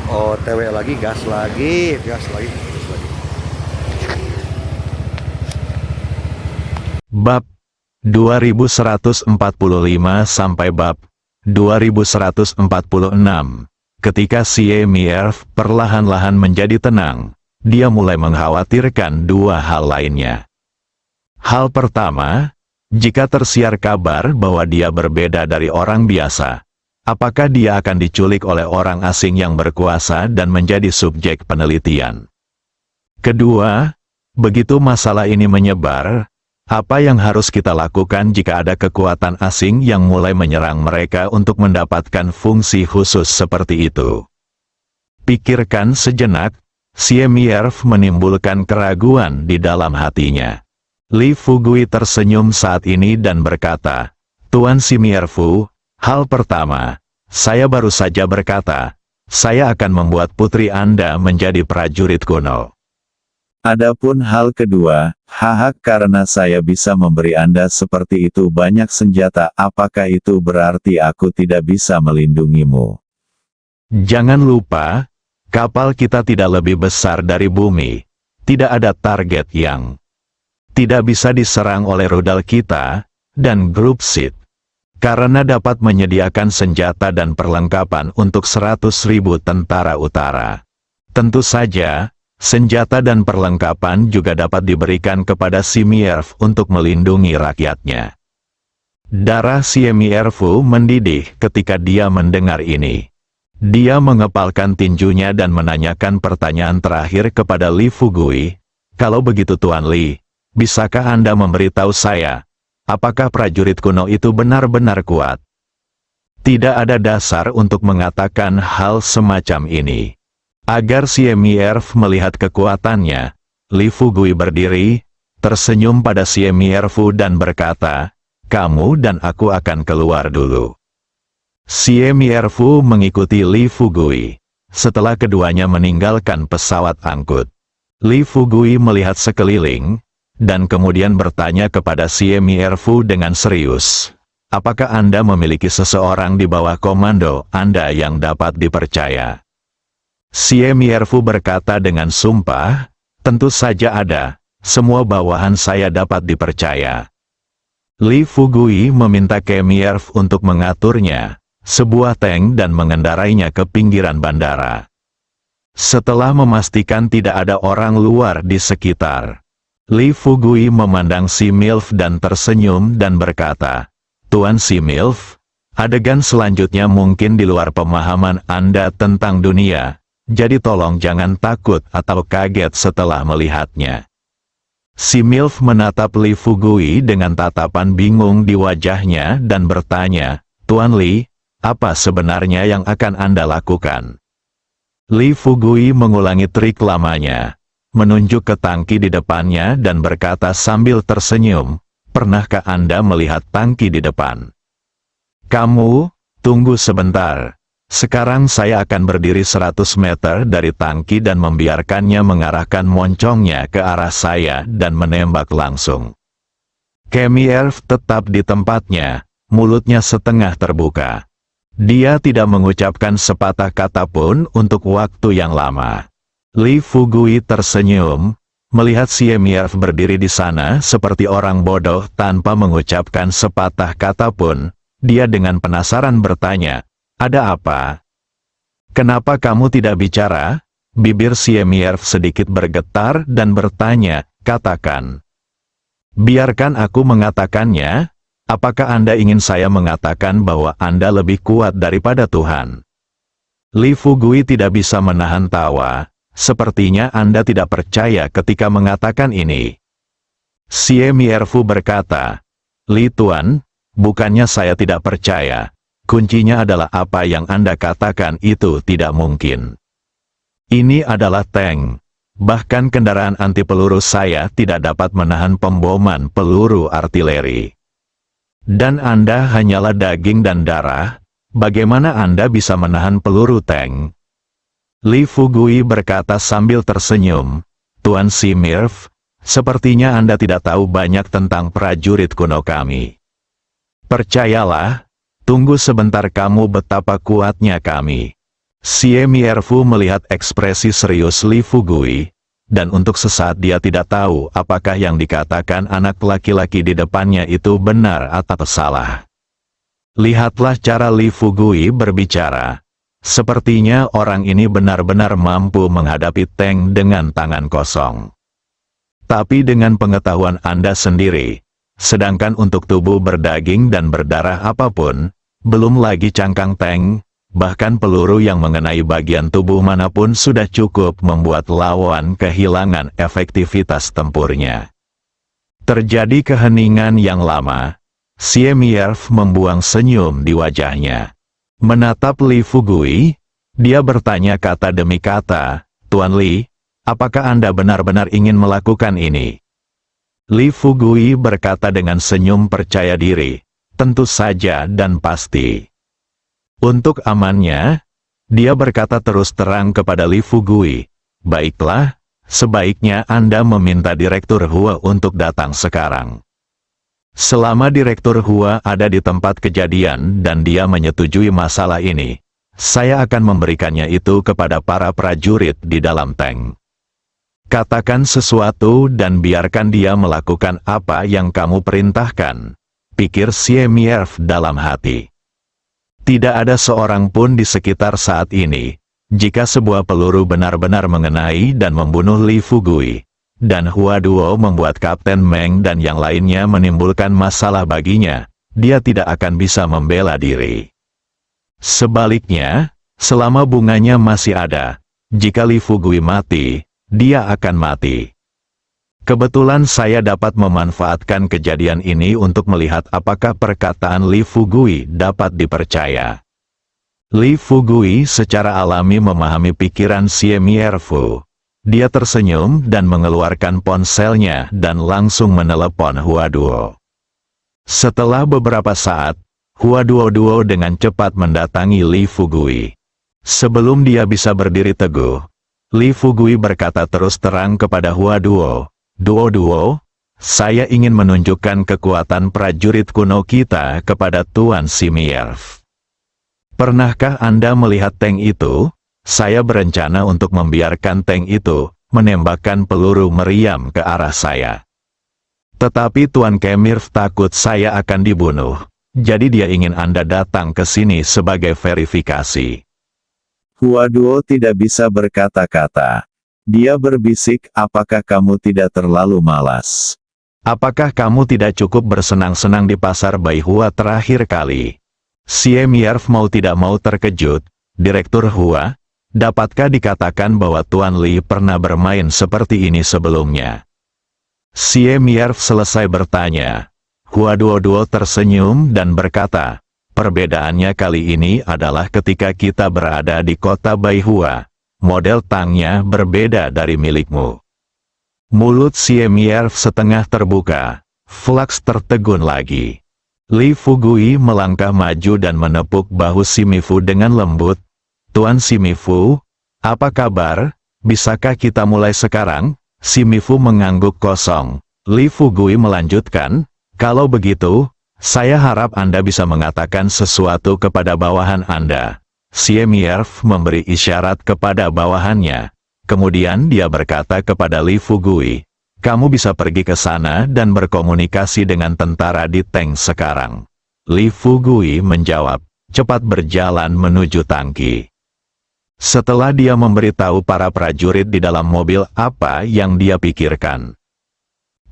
OTW lagi, gas lagi, gas lagi, gas lagi. Bab 2145 sampai bab 2146. Ketika Siemierf perlahan-lahan menjadi tenang, dia mulai mengkhawatirkan dua hal lainnya. Hal pertama, jika tersiar kabar bahwa dia berbeda dari orang biasa, apakah dia akan diculik oleh orang asing yang berkuasa dan menjadi subjek penelitian? Kedua, begitu masalah ini menyebar, apa yang harus kita lakukan jika ada kekuatan asing yang mulai menyerang mereka untuk mendapatkan fungsi khusus seperti itu? Pikirkan sejenak, Siemierf menimbulkan keraguan di dalam hatinya. Li Fugui tersenyum saat ini dan berkata, "Tuan Siemierfu, hal pertama, saya baru saja berkata, saya akan membuat putri Anda menjadi prajurit kuno. Adapun hal kedua, karena saya bisa memberi Anda seperti itu banyak senjata, apakah itu berarti aku tidak bisa melindungimu?" Jangan lupa, kapal kita tidak lebih besar dari bumi. Tidak ada target yang tidak bisa diserang oleh rudal kita, dan grup SID. Karena dapat menyediakan senjata dan perlengkapan untuk 100.000 tentara utara. Tentu saja, senjata dan perlengkapan juga dapat diberikan kepada Siemierf untuk melindungi rakyatnya. Darah Siemierfu mendidih ketika dia mendengar ini. Dia mengepalkan tinjunya dan menanyakan pertanyaan terakhir kepada Li Fugui. "Kalau begitu Tuan Li, bisakah Anda memberitahu saya, apakah prajurit kuno itu benar-benar kuat?" Tidak ada dasar untuk mengatakan hal semacam ini. Agar Siemierf melihat kekuatannya, Li Fugui berdiri, tersenyum pada Siemierfu dan berkata, "Kamu dan aku akan keluar dulu." Siemierfu mengikuti Li Fugui. Setelah keduanya meninggalkan pesawat angkut, Li Fugui melihat sekeliling, dan kemudian bertanya kepada Siemierfu dengan serius, "Apakah Anda memiliki seseorang di bawah komando Anda yang dapat dipercaya?" Siemierfu berkata dengan sumpah, "Tentu saja ada, semua bawahan saya dapat dipercaya." Li Fugui meminta Siemierf untuk mengaturnya sebuah tank dan mengendarainya ke pinggiran bandara. Setelah memastikan tidak ada orang luar di sekitar, Li Fugui memandang Siemierf dan tersenyum dan berkata, "Tuan Siemierf, adegan selanjutnya mungkin di luar pemahaman Anda tentang dunia. Jadi tolong jangan takut atau kaget setelah melihatnya." Siemierf menatap Li Fugui dengan tatapan bingung di wajahnya dan bertanya, "Tuan Li, apa sebenarnya yang akan Anda lakukan?" Li Fugui mengulangi trik lamanya, menunjuk ke tangki di depannya dan berkata sambil tersenyum, "Pernahkah Anda melihat tangki di depan?" "Kamu, tunggu sebentar. Sekarang saya akan berdiri 100 meter dari tangki dan membiarkannya mengarahkan moncongnya ke arah saya dan menembak langsung." Siemierf tetap di tempatnya, mulutnya setengah terbuka. Dia tidak mengucapkan sepatah kata pun untuk waktu yang lama. Li Fugui tersenyum, melihat Siemierf berdiri di sana seperti orang bodoh tanpa mengucapkan sepatah kata pun. Dia dengan penasaran bertanya, "Ada apa? Kenapa kamu tidak bicara?" Bibir Siemierf sedikit bergetar dan bertanya, "Katakan." "Biarkan aku mengatakannya. Apakah Anda ingin saya mengatakan bahwa Anda lebih kuat daripada Tuhan?" Li Fugui tidak bisa menahan tawa. "Sepertinya Anda tidak percaya ketika mengatakan ini." Siemierfu berkata, "Li Tuan, bukannya saya tidak percaya. Kuncinya adalah apa yang Anda katakan itu tidak mungkin. Ini adalah tank. Bahkan kendaraan anti peluru saya tidak dapat menahan pemboman peluru artileri. Dan Anda hanyalah daging dan darah, bagaimana Anda bisa menahan peluru tank?" Li Fugui berkata sambil tersenyum, "Tuan Siemierf, sepertinya Anda tidak tahu banyak tentang prajurit kuno kami. Percayalah, tunggu sebentar kamu betapa kuatnya kami. Xie Mierfu melihat ekspresi serius Li Fugui, dan untuk sesaat dia tidak tahu apakah yang dikatakan anak laki-laki di depannya itu benar atau salah. Lihatlah cara Li Fugui berbicara. Sepertinya orang ini benar-benar mampu menghadapi Teng dengan tangan kosong. Tapi dengan pengetahuan Anda sendiri, sedangkan untuk tubuh berdaging dan berdarah apapun, belum lagi cangkang Teng, bahkan peluru yang mengenai bagian tubuh manapun sudah cukup membuat lawan kehilangan efektivitas tempurnya. Terjadi keheningan yang lama. Xie Mierf membuang senyum di wajahnya. Menatap Li Fugui, dia bertanya kata demi kata, "Tuan Li, apakah Anda benar-benar ingin melakukan ini?" Li Fugui berkata dengan senyum percaya diri, "Tentu saja dan pasti." Untuk amannya, dia berkata terus terang kepada Li Fugui, "Baiklah, sebaiknya Anda meminta Direktur Hua untuk datang sekarang. Selama Direktur Hua ada di tempat kejadian dan dia menyetujui masalah ini, saya akan memberikannya itu kepada para prajurit di dalam tank. Katakan sesuatu dan biarkan dia melakukan apa yang kamu perintahkan," pikir Xie Mierf dalam hati. Tidak ada seorang pun di sekitar saat ini, jika sebuah peluru benar-benar mengenai dan membunuh Li Fugui, dan Hua Duo membuat Kapten Meng dan yang lainnya menimbulkan masalah baginya, dia tidak akan bisa membela diri. Sebaliknya, selama bunganya masih ada, jika Li Fugui mati, dia akan mati. Kebetulan saya dapat memanfaatkan kejadian ini untuk melihat apakah perkataan Li Fugui dapat dipercaya. Li Fugui secara alami memahami pikiran Xie Mierfu. Dia tersenyum dan mengeluarkan ponselnya dan langsung menelepon Hua Duo. Setelah beberapa saat, Hua Duo dengan cepat mendatangi Li Fugui. Sebelum dia bisa berdiri teguh, Li Fugui berkata terus terang kepada Hua Duo, "Duo, saya ingin menunjukkan kekuatan prajurit kuno kita kepada Tuan Ximierf. Pernahkah Anda melihat tank itu? Saya berencana untuk membiarkan tank itu menembakkan peluru meriam ke arah saya. Tetapi Tuan Kemirf takut saya akan dibunuh, jadi dia ingin Anda datang ke sini sebagai verifikasi." Hua Duo tidak bisa berkata-kata. Dia berbisik, "Apakah kamu tidak terlalu malas? Apakah kamu tidak cukup bersenang-senang di pasar Baihua terakhir kali?" Xie Mierf mau tidak mau terkejut. "Direktur Hua, dapatkah dikatakan bahwa Tuan Li pernah bermain seperti ini sebelumnya?" Xie Mierf selesai bertanya. Hua Duo tersenyum dan berkata, "Perbedaannya kali ini adalah ketika kita berada di kota Baihua. Model tangnya berbeda dari milikmu." Mulut Xie Mierf setengah terbuka. Flaks tertegun lagi. Li Fugui melangkah maju dan menepuk bahu Simifu dengan lembut. "Tuan Simifu, apa kabar? Bisakah kita mulai sekarang?" Simifu mengangguk kosong. Li Fugui melanjutkan, "Kalau begitu, saya harap Anda bisa mengatakan sesuatu kepada bawahan Anda." Xie Mierf memberi isyarat kepada bawahannya. Kemudian dia berkata kepada Li Fugui, "Kamu bisa pergi ke sana dan berkomunikasi dengan tentara di tank sekarang." Li Fugui menjawab, cepat berjalan menuju tangki. Setelah dia memberitahu para prajurit di dalam mobil apa yang dia pikirkan,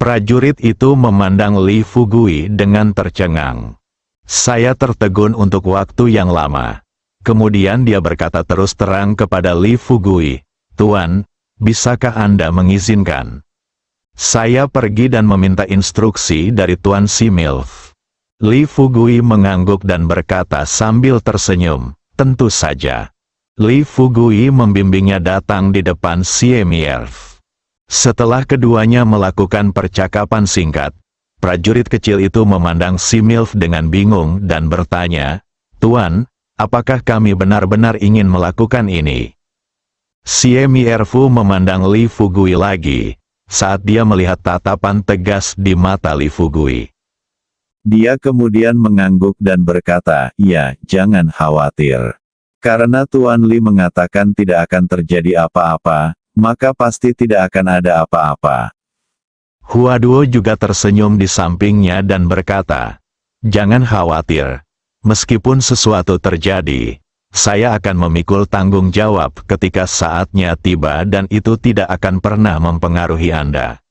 prajurit itu memandang Li Fugui dengan tercengang. Saya tertegun untuk waktu yang lama. Kemudian dia berkata terus terang kepada Li Fugui, "Tuan, bisakah Anda mengizinkan saya pergi dan meminta instruksi dari Tuan Similf?" Li Fugui mengangguk dan berkata sambil tersenyum, "Tentu saja." Li Fugui membimbingnya datang di depan Xie Mierf. Setelah keduanya melakukan percakapan singkat, prajurit kecil itu memandang Similf dengan bingung dan bertanya, "Tuan, apakah kami benar-benar ingin melakukan ini?" Xie Mierfu memandang Li Fugui lagi, saat dia melihat tatapan tegas di mata Li Fugui. Dia kemudian mengangguk dan berkata, "Ya, jangan khawatir. Karena Tuan Li mengatakan tidak akan terjadi apa-apa, maka pasti tidak akan ada apa-apa. Hua Duo juga tersenyum di sampingnya dan berkata, "Jangan khawatir. Meskipun sesuatu terjadi, saya akan memikul tanggung jawab ketika saatnya tiba dan itu tidak akan pernah mempengaruhi Anda."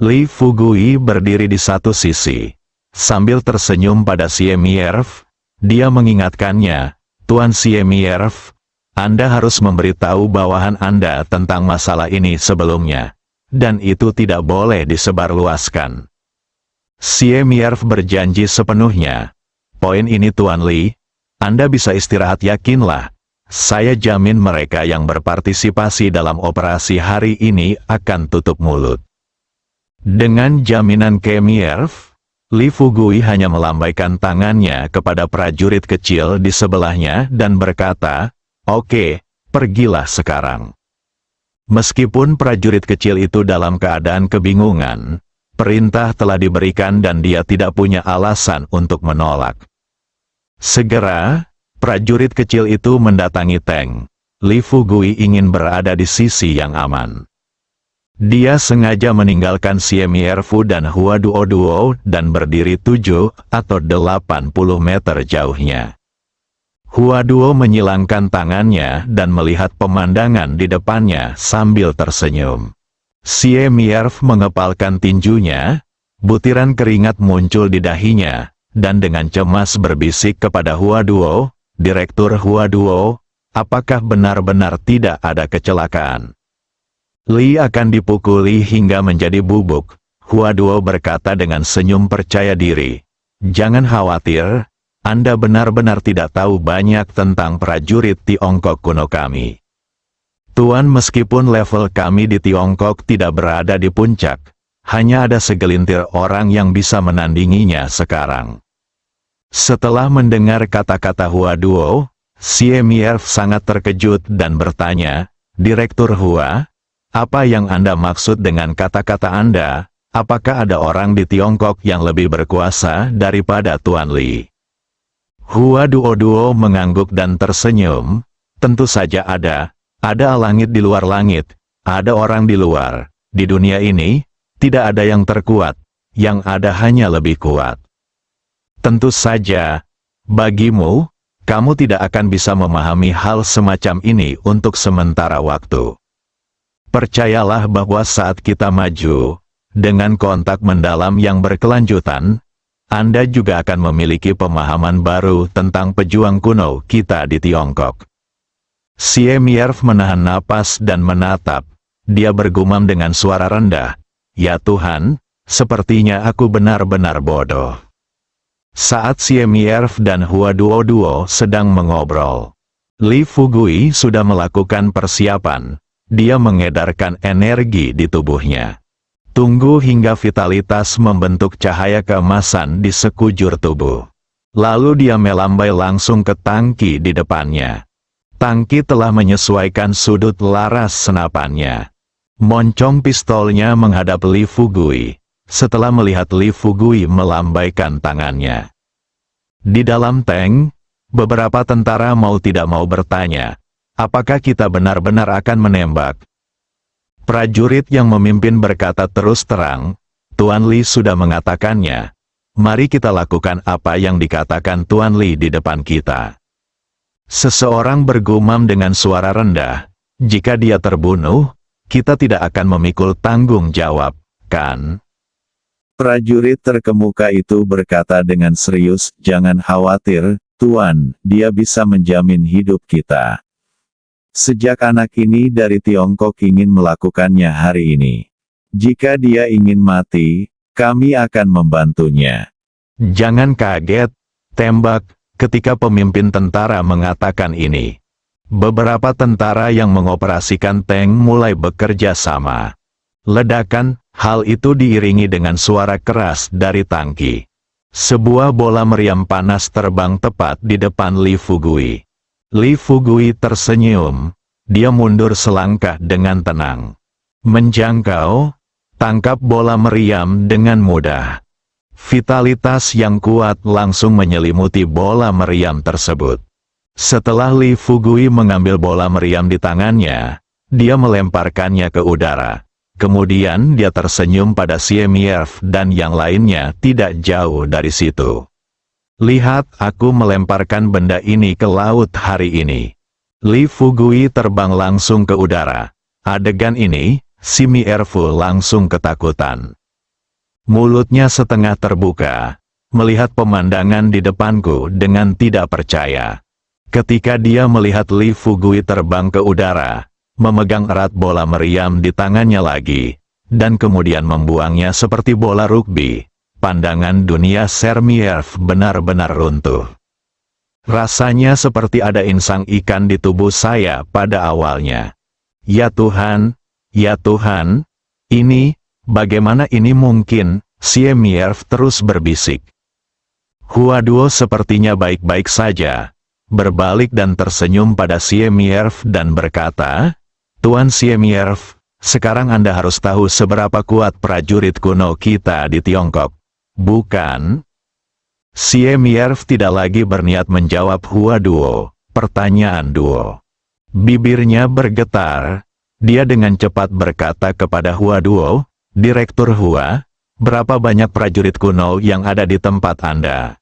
Li Fugui berdiri di satu sisi. Sambil tersenyum pada Siemierf, dia mengingatkannya, "Tuan Siemierf, Anda harus memberitahu bawahan Anda tentang masalah ini sebelumnya. Dan itu tidak boleh disebarluaskan." Siemierf berjanji sepenuhnya. "Poin ini Tuan Li, Anda bisa istirahat, yakinlah. Saya jamin mereka yang berpartisipasi dalam operasi hari ini akan tutup mulut." Dengan jaminan Siemierf, Li Fugui hanya melambaikan tangannya kepada prajurit kecil di sebelahnya dan berkata, "Oke, pergilah sekarang." Meskipun prajurit kecil itu dalam keadaan kebingungan, perintah telah diberikan dan dia tidak punya alasan untuk menolak. Segera, prajurit kecil itu mendatangi Teng. Li Fugui ingin berada di sisi yang aman. Dia sengaja meninggalkan Siemierfu dan Hua Duo dan berdiri 7 atau 80 meter jauhnya. Hua Duo menyilangkan tangannya dan melihat pemandangan di depannya sambil tersenyum. Siemierf mengepalkan tinjunya, butiran keringat muncul di dahinya, dan dengan cemas berbisik kepada Hua Duo, "Direktur Hua Duo, apakah benar-benar tidak ada kecelakaan?" "Li akan dipukuli hingga menjadi bubuk," Hua Duo berkata dengan senyum percaya diri. "Jangan khawatir, Anda benar-benar tidak tahu banyak tentang prajurit Tiongkok kuno kami. Tuan, meskipun level kami di Tiongkok tidak berada di puncak, hanya ada segelintir orang yang bisa menandinginya sekarang." Setelah mendengar kata-kata Hua Duo, Siemierf sangat terkejut dan bertanya, "Direktur Hua, apa yang Anda maksud dengan kata-kata Anda? Apakah ada orang di Tiongkok yang lebih berkuasa daripada Tuan Li?" Hua Duo mengangguk dan tersenyum. "Tentu saja ada. Ada langit di luar langit. Ada orang di luar. Di dunia ini, tidak ada yang terkuat. Yang ada hanya lebih kuat. Tentu saja, bagimu, kamu tidak akan bisa memahami hal semacam ini untuk sementara waktu. Percayalah bahwa saat kita maju, dengan kontak mendalam yang berkelanjutan, Anda juga akan memiliki pemahaman baru tentang pejuang kuno kita di Tiongkok." Siemierf menahan napas dan menatap. Dia bergumam dengan suara rendah, "Ya Tuhan, sepertinya aku benar-benar bodoh." Saat Siemierf dan Hua Duo sedang mengobrol, Li Fugui sudah melakukan persiapan. Dia mengedarkan energi di tubuhnya. Tunggu hingga vitalitas membentuk cahaya keemasan di sekujur tubuh. Lalu dia melambai langsung ke tangki di depannya. Tangki telah menyesuaikan sudut laras senapannya. Moncong pistolnya menghadap Li Fugui. Setelah melihat Li Fugui melambaikan tangannya. Di dalam tank, beberapa tentara mau tidak mau bertanya, "Apakah kita benar-benar akan menembak?" Prajurit yang memimpin berkata terus terang, "Tuan Li sudah mengatakannya. Mari kita lakukan apa yang dikatakan Tuan Li di depan kita." Seseorang bergumam dengan suara rendah, "Jika dia terbunuh, kita tidak akan memikul tanggung jawab, kan?" Prajurit terkemuka itu berkata dengan serius, "Jangan khawatir, Tuan, dia bisa menjamin hidup kita. Sejak anak ini dari Tiongkok ingin melakukannya hari ini. Jika dia ingin mati, kami akan membantunya." Jangan kaget, tembak, ketika pemimpin tentara mengatakan ini. Beberapa tentara yang mengoperasikan tank mulai bekerja sama. Ledakan, hal itu diiringi dengan suara keras dari tangki. Sebuah bola meriam panas terbang tepat di depan Li Fugui. Li Fugui tersenyum. Dia mundur selangkah dengan tenang. Menjangkau, tangkap bola meriam dengan mudah. Vitalitas yang kuat langsung menyelimuti bola meriam tersebut. Setelah Li Fugui mengambil bola meriam di tangannya, dia melemparkannya ke udara. Kemudian dia tersenyum pada Siemierf dan yang lainnya tidak jauh dari situ. Lihat, aku melemparkan benda ini ke laut hari ini. Li Fugui terbang langsung ke udara. Adegan ini, Siemierfu langsung ketakutan. Mulutnya setengah terbuka, melihat pemandangan di depanku dengan tidak percaya. Ketika dia melihat Li Fugui terbang ke udara, memegang erat bola meriam di tangannya lagi, dan kemudian membuangnya seperti bola rugby, pandangan dunia Siemierf benar-benar runtuh. Rasanya seperti ada insang ikan di tubuh saya pada awalnya. Ya Tuhan, ini, bagaimana ini mungkin? Siemierf terus berbisik. Huaduo sepertinya baik-baik saja, berbalik dan tersenyum pada Siemierf dan berkata, Tuan Siemierf, sekarang Anda harus tahu seberapa kuat prajurit kuno kita di Tiongkok. Bukan? Siemierf tidak lagi berniat menjawab Huaduo, pertanyaan Duo. Bibirnya bergetar, dia dengan cepat berkata kepada Huaduo, Direktur Hua, berapa banyak prajurit kuno yang ada di tempat Anda?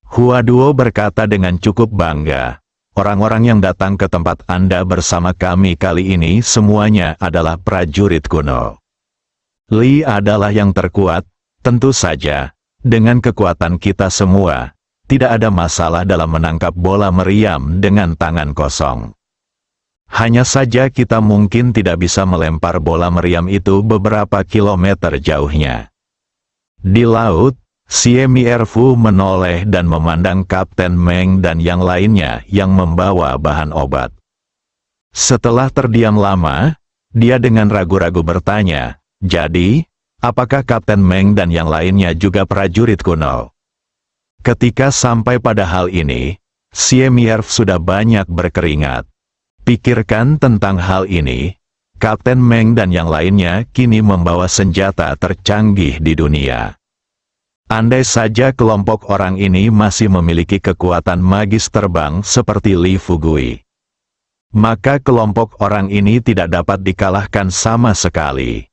Huaduo berkata dengan cukup bangga, orang-orang yang datang ke tempat Anda bersama kami kali ini semuanya adalah prajurit kuno. Li adalah yang terkuat, tentu saja, dengan kekuatan kita semua, tidak ada masalah dalam menangkap bola meriam dengan tangan kosong. Hanya saja kita mungkin tidak bisa melempar bola meriam itu beberapa kilometer jauhnya. Di laut, Siemierfu menoleh dan memandang Kapten Meng dan yang lainnya yang membawa bahan obat. Setelah terdiam lama, dia dengan ragu-ragu bertanya, jadi, apakah Kapten Meng dan yang lainnya juga prajurit kuno? Ketika sampai pada hal ini, Siemierf sudah banyak berkeringat. Pikirkan tentang hal ini, Kapten Meng dan yang lainnya kini membawa senjata tercanggih di dunia. Andai saja kelompok orang ini masih memiliki kekuatan magis terbang seperti Li Fugui, maka kelompok orang ini tidak dapat dikalahkan sama sekali.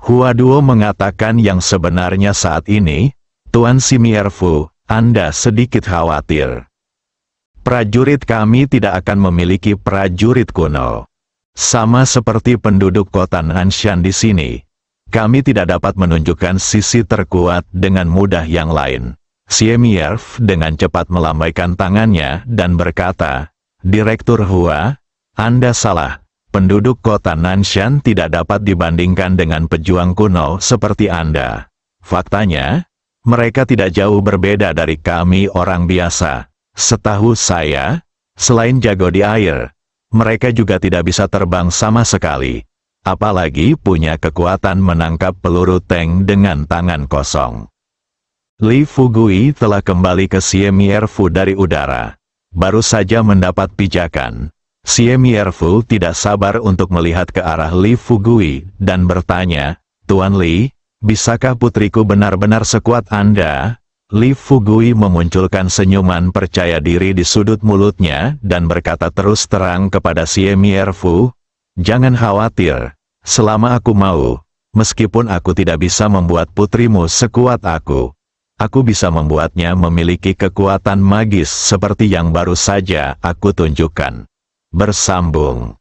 Huaduo mengatakan yang sebenarnya saat ini, Tuan Siemierfu, Anda sedikit khawatir. Prajurit kami tidak akan memiliki prajurit kuno. Sama seperti penduduk kota Nanshan di sini. Kami tidak dapat menunjukkan sisi terkuat dengan mudah yang lain. Siemierf dengan cepat melambaikan tangannya dan berkata, Direktur Hua, Anda salah. Penduduk kota Nanshan tidak dapat dibandingkan dengan pejuang kuno seperti Anda. Faktanya, mereka tidak jauh berbeda dari kami orang biasa. Setahu saya, selain jago di air, mereka juga tidak bisa terbang sama sekali. Apalagi punya kekuatan menangkap peluru tank dengan tangan kosong. Li Fugui telah kembali ke Siemierfu dari udara. Baru saja mendapat pijakan. Siemierfu tidak sabar untuk melihat ke arah Li Fugui dan bertanya, Tuan Li, bisakah putriku benar-benar sekuat Anda? Li Fugui memunculkan senyuman percaya diri di sudut mulutnya dan berkata terus terang kepada Siemierfu, Jangan khawatir, selama aku mau, meskipun aku tidak bisa membuat putrimu sekuat aku bisa membuatnya memiliki kekuatan magis seperti yang baru saja aku tunjukkan. Bersambung.